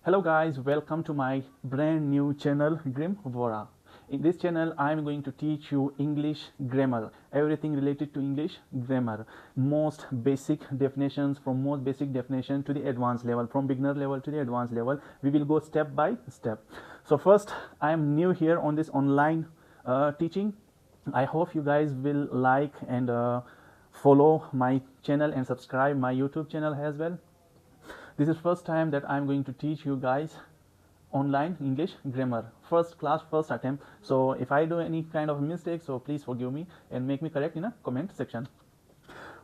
Hello guys, welcome to my brand new channel Grim Vora. In this channel I am going to teach you English grammar, everything related to English grammar, most basic definitions, from most basic definition to the advanced level, from beginner level to the advanced level. We will go step by step. So first, I am new here on this online teaching. I hope you guys will like and follow my channel and subscribe my YouTube channel as well. This is first time that I'm going to teach you guys online English grammar, first class, first attempt. So if I do any kind of mistake, so please forgive me and make me correct in a comment section.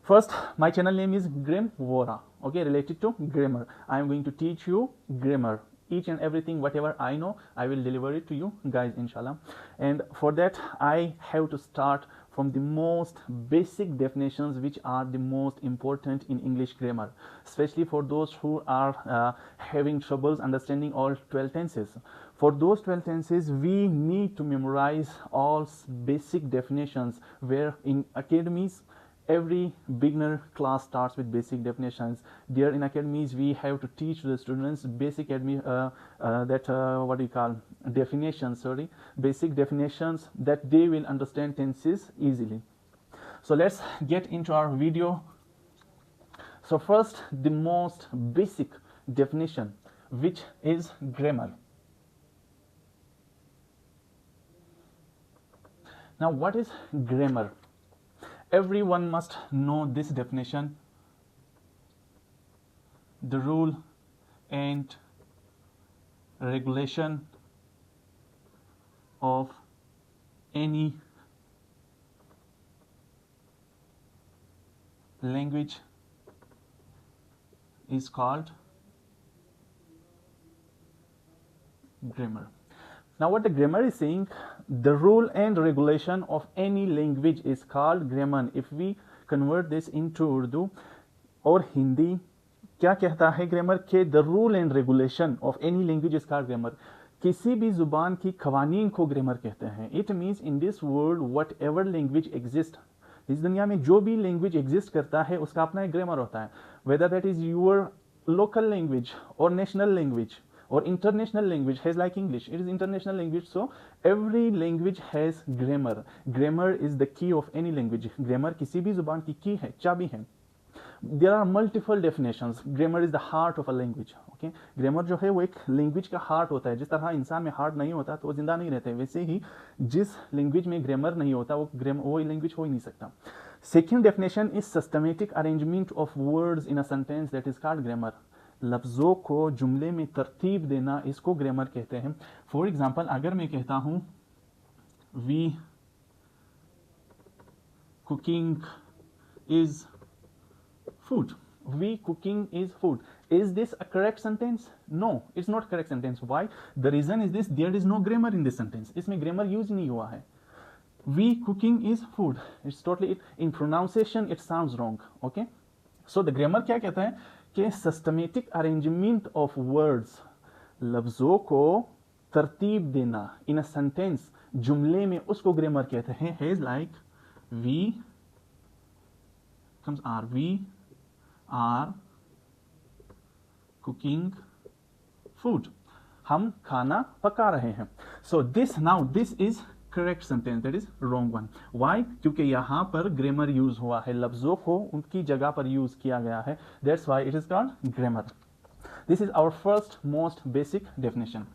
First, my channel name is Grim Vora, okay, related to grammar. I am going to teach you grammar, each and everything, whatever I know, I will deliver it to you guys, inshallah. And for that, I have to start from the most basic definitions, which are the most important in English grammar, especially for those who are having troubles understanding all 12 tenses. For those 12 tenses, we need to memorize all basic definitions, where in academies, every beginner class starts with basic definitions. There in academies, we have to teach the students basic basic definitions, that they will understand tenses easily. So let's get into our video. So first, the most basic definition, which is grammar. Now, what is grammar? Everyone must know this definition: the rule and regulation of any language is called grammar. Now, what the grammar is saying, the rule and regulation of any language is called grammar. If we convert this into Urdu or Hindi, क्या कहता है grammar के the rule and regulation of any language is called grammar. किसी भी जुबान की कवानीन को ग्रामर कहते हैं. It means in this world what ever language exist, इस दुनिया में जो भी लैंग्वेज एग्जिस्ट करता है उसका अपना एक ग्रामर होता है, whether that is your local language और national language or international language has like English, it is international language. So every language has grammar. Grammar is the key of any language. Grammar किसी भी जुबान की की है, चाबी है. There are multiple definitions. Grammar is the heart of a language. Okay, grammar जो है वो एक लैंग्वेज का हार्ट होता है. जिस तरह इंसान में हार्ट नहीं होता तो वो जिंदा नहीं रहते, वैसे ही जिस लैंग्वेज में ग्रामर नहीं होता वो लैंग्वेज हो ही नहीं सकता. Second definition is systematic arrangement of words in a sentence, that is called grammar. लफ्ज़ों को जुमले में तरतीब देना, इसको ग्रामर कहते हैं. फॉर एग्जाम्पल, अगर मैं कहता हूं we cooking is food, we cooking is food, is this a correct sentence? No, it's not correct sentence. Why? The reason is this: there is no grammar in this sentence. इसमें grammar use नहीं हुआ है. We cooking is food, it's totally, in pronunciation it sounds wrong. Okay, so the grammar क्या कहता है कि systematic arrangement of words, लफ्ज़ों को तरतीब देना इन अ सेंटेंस, जुमले में, उसको ग्रामर कहते हैं. Has like we comes are, we are cooking food, हम खाना पका रहे हैं. So this, now this is correct sentence, that is wrong one. Why? क्योंकि यहां पर ग्रामर यूज हुआ है, लफ्जों को उनकी जगह पर यूज किया गया है. That's why it is called grammar. This is our first most basic definition.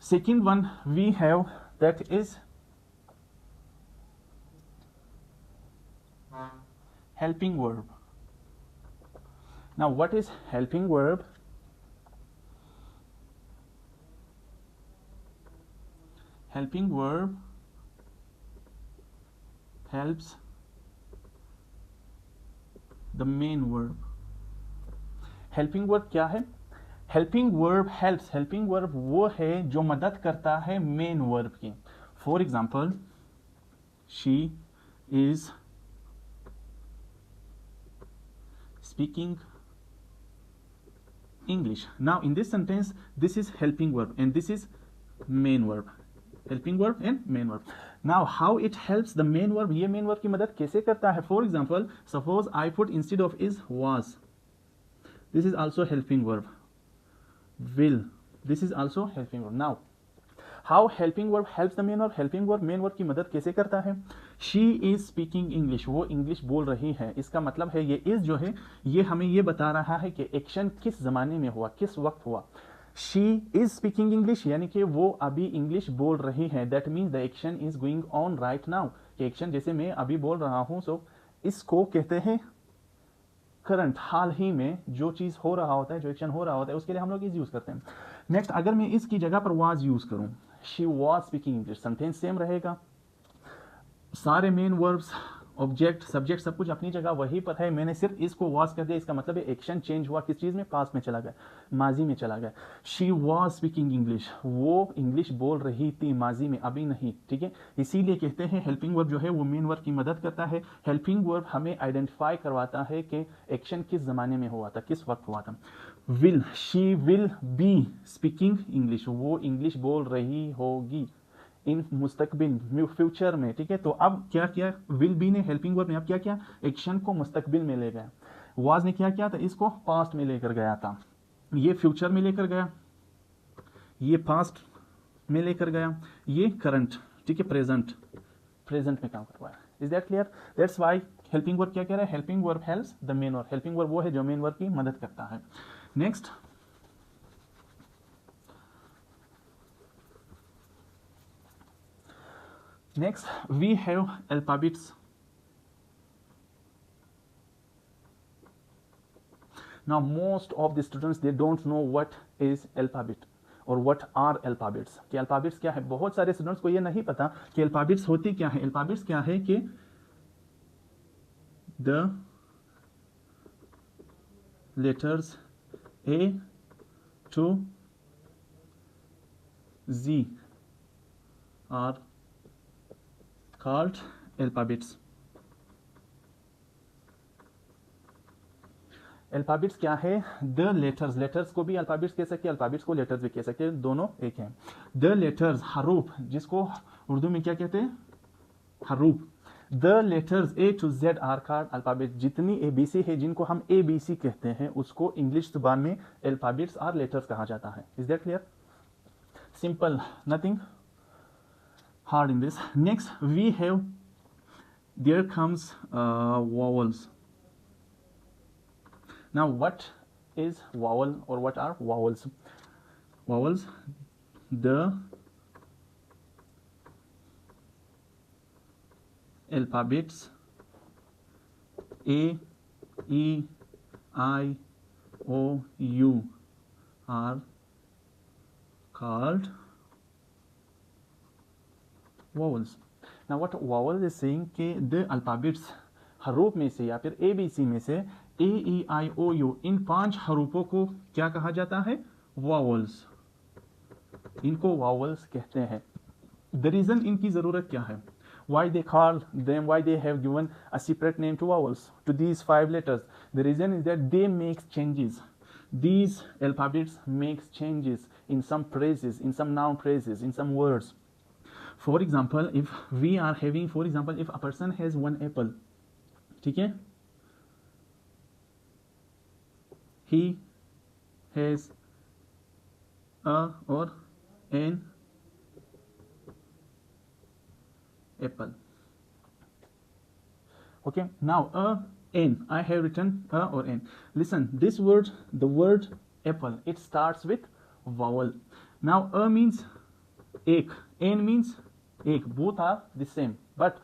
Second one we have, that is helping verb. Now, what is helping verb? Helping verb helps the main verb. Helping verb क्या है? Helping verb helps. Helping verb वो है जो मदद करता है main verb की. For example, she is speaking English. Now in this sentence, this is helping verb and this is main verb. Helping verb and main verb. Now how it helps the main verb, ये main verb की मदद कैसे करता है? For example, suppose I put instead of is was, this is also helping verb. will. This is also helping verb. Now how helping verb helps the main verb. Helping verb main verb की मदद कैसे करता है? She is speaking English, वो English बोल रही है. इसका मतलब है ये इज जो है ये हमें ये बता रहा है कि एक्शन किस जमाने में हुआ, किस वक्त हुआ. शी इज स्पीकिंग इंग्लिश यानी कि वो अभी इंग्लिश बोल रही है. That means the action is going on right now. कि एक्शन जैसे मैं अभी बोल रहा हूं, सो इसको कहते हैं करंट, हाल ही में जो चीज हो रहा होता है, जो एक्शन हो रहा होता है, उसके लिए हम लोग इज यूज करते हैं. नेक्स्ट, अगर मैं इसकी जगह पर वाज यूज करूं, she was speaking English, sentence same रहेगा. सारे मेन वर्ब्स, ऑब्जेक्ट, सब्जेक्ट सब कुछ अपनी जगह वही पर है. मैंने सिर्फ इसको वाज कर दिया. इसका मतलब है एक्शन चेंज हुआ किस चीज में? पास्ट में चला गया, माजी में चला गया. शी वाज स्पीकिंग इंग्लिश, वो इंग्लिश बोल रही थी माजी में, अभी नहीं. ठीक है, इसीलिए कहते हैं हेल्पिंग वर्ब जो है वो मेन वर्ब की मदद करता है. हेल्पिंग वर्ब हमें आइडेंटिफाई करवाता है कि एक्शन किस जमाने में हुआ था, किस वक्त हुआ था. Will, she will be speaking English, वो इंग्लिश बोल रही होगी इन मुस्तकबिल, फ्यूचर में. ठीक है, तो अब क्या किया विल बी ने हेल्पिंग वर्ब में? अब क्या किया? एक्शन को मुस्तकबिल में ले गया. वाज ने क्या किया था? इसको पास्ट में लेकर गया था. ये फ्यूचर में लेकर गया, ये पास्ट में लेकर गया, ये करंट, ठीक है, प्रेजेंट में काम करवाया. Is that clear? That's why helping verb क्या कह रहा है? Helping verb helps the main verb. Helping verb वो है जो मेन वर्ब की मदद करता है. Next, we have alphabets. Now most of the students they don't know what is alphabet और what are alphabets. कि alphabets क्या है? बहुत सारे स्टूडेंट्स को ये नहीं पता कि alphabets होती क्या है. alphabets क्या है कि the letters A to Z are called alphabets. Alphabets क्या है? द लेटर्स, लेटर्स को भी अल्फाबेट्स कह सकते हैं, अल्फाबेट्स को लेटर्स भी कह सकते हैं, दोनों एक हैं. द लेटर्स, हरूफ, जिसको उर्दू में क्या कहते हैं? हरूफ. The letters A to Z are called alphabet. जितनी एबीसी है, जिनको हम एबीसी कहते हैं, उसको इंग्लिश जुबान में अल्फाबेट्स और लेटर्स कहा जाता है. Is that clear? Simple, nothing hard in this. Next, we have, there comes vowels. Now what is vowel or what are vowels? Vowels, the alphabets A, E, I, O, U are called vowels. Now what vowels is saying कि the alphabets, हरूफ में से या फिर ABC में से A, E, I, O, U, इन 5 हरूफों को क्या कहा जाता है? vowels. इनको vowels कहते हैं. The reason इनकी जरूरत क्या है? Why they call them, why they have given a separate name to vowels, to these 5 letters? The reason is that they make changes. These alphabets makes changes in some phrases, in some noun phrases, in some words. For example, if we are having, for example, if a person has 1 apple, ठीक है, he has a or an apple. Okay, now a, n, I have written a or n. Listen, this word, the word apple, it starts with vowel. Now a means ek, n means एक, both are the same, but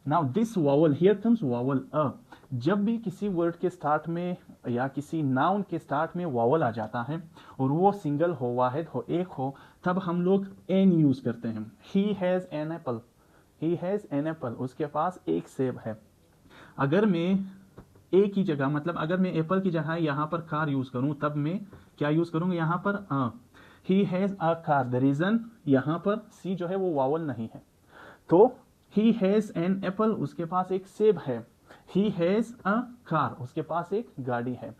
now this vowel, here comes vowel a. जब भी किसी word के start में या किसी noun के start में vowel आ जाता है और वो सिंगल हो, वाहिद हो, एक हो, तब हम लोग n यूज करते हैं. He has an apple, he has an apple, उसके पास एक सेब है. अगर मैं ए की जगह, मतलब अगर मैं एप्पल की जगह यहाँ पर कार यूज करूँ, तब मैं क्या यूज करूँगा? यहाँ पर he has a car. The reason यहाँ पर C जो है वो वावल नहीं है, तो he has an apple, उसके पास एक सेब है. he has a car, उसके पास एक गाड़ी है.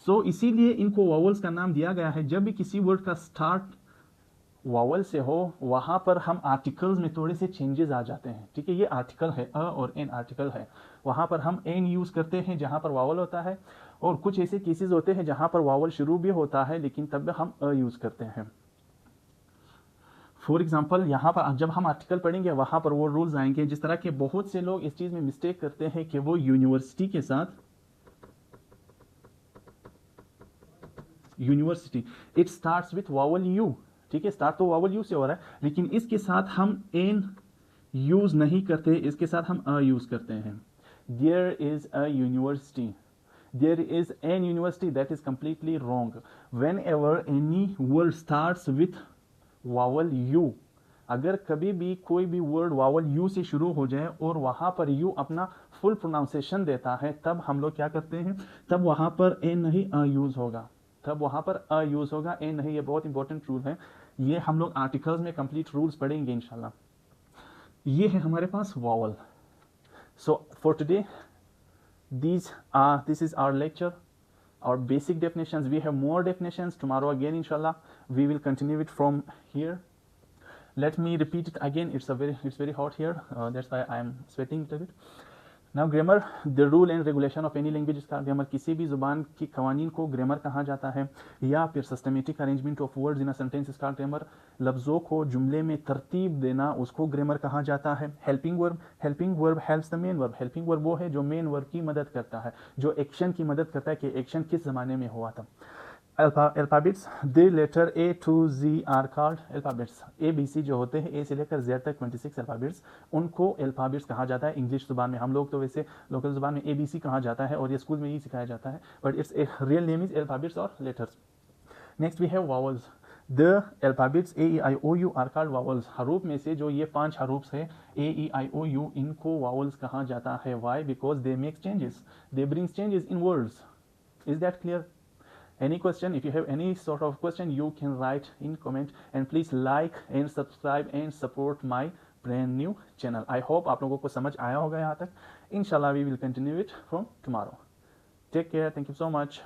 so इसीलिए इनको वावल्स का नाम दिया गया है. जब भी किसी वर्ड का स्टार्ट वावल से हो, वहां पर हम आर्टिकल्स में थोड़े से चेंजेस आ जाते हैं. ठीक है, ये आर्टिकल है, अ और एन आर्टिकल है, वहां पर हम एन यूज करते हैं जहां पर वावल होता है, और कुछ ऐसे केसेस होते हैं जहां पर वावल शुरू भी होता है लेकिन तब हम अ यूज करते हैं। फॉर एग्जाम्पल यहाँ पर जब हम आर्टिकल पढ़ेंगे वहां पर वो रूल्स आएंगे, जिस तरह के बहुत से लोग इस चीज में मिस्टेक करते हैं कि वो यूनिवर्सिटी के साथ university it starts with vowel you, ठीक है, स्टार्ट तो वावल यू से हो रहा है, लेकिन इसके साथ हम एन यूज नहीं करते, इसके साथ हम अ यूज करते हैं। There is a university, there is an university, that is completely wrong. Whenever any word starts with vowel u, अगर कभी भी कोई भी वर्ड वावल यू से शुरू हो जाए और वहां पर यू अपना फुल प्रोनाउंसिएशन देता है, तब हम लोग क्या करते हैं, तब वहां पर ए नहीं अ यूज होगा, तब वहां पर अ यूज होगा, ए नहीं। ये बहुत इंपॉर्टेंट रूल है, ये हम लोग आर्टिकल्स में कंप्लीट रूल्स पढ़ेंगे इंशाल्लाह। ये है हमारे पास vowel. So for today this is our lecture, our basic definitions. We have more definitions tomorrow again, inshallah. We will continue it from here. Let me repeat it again. It's very hot here, that's why I am sweating a little bit. Now grammar, the rule and regulation of any language इसका grammar, किसी भी जुबान की कवानीन को grammar कहा जाता है, या फिर systematic arrangement of words in a sentence इसका ग्रामर, लफ्ज़ों को जुमले में तरतीब देना उसको ग्रामर कहा जाता है। Helping verb helps the main verb, helping verb वो है जो मेन वर्ब की मदद करता है, जो एक्शन की मदद करता है कि एक्शन किस ज़माने में हुआ था। Alphabets, the letter A to G are called alphabets, A B C जो होते हैं, ए से लेकर जेड तक 26 अल्फ़ाबेट्स, उनको अल्फ़ाबेट्स कहा जाता है। इंग्लिश ज़ुबान में हम लोग तो वैसे लोकल ज़ुबान में ए बी सी कहा जाता है और ये स्कूल में ही सिखाया जाता है, but it's a real name is alphabets और letters. Next we have vowels, the alphabets A E I O U are called vowels, हरूफ में से जो ये 5 हरूफ है ए ई आई ओ यू, इनको वावल्स कहा जाता है। Why? Because they make changes, they brings changes in words. Is that clear? Any question, if you have any sort of question, you can write in comment, and please like and subscribe and support my brand new channel. I hope आप लोगों को समझ आया होगा यहाँ तक। Inshallah we will continue it from tomorrow. Take care. Thank you so much.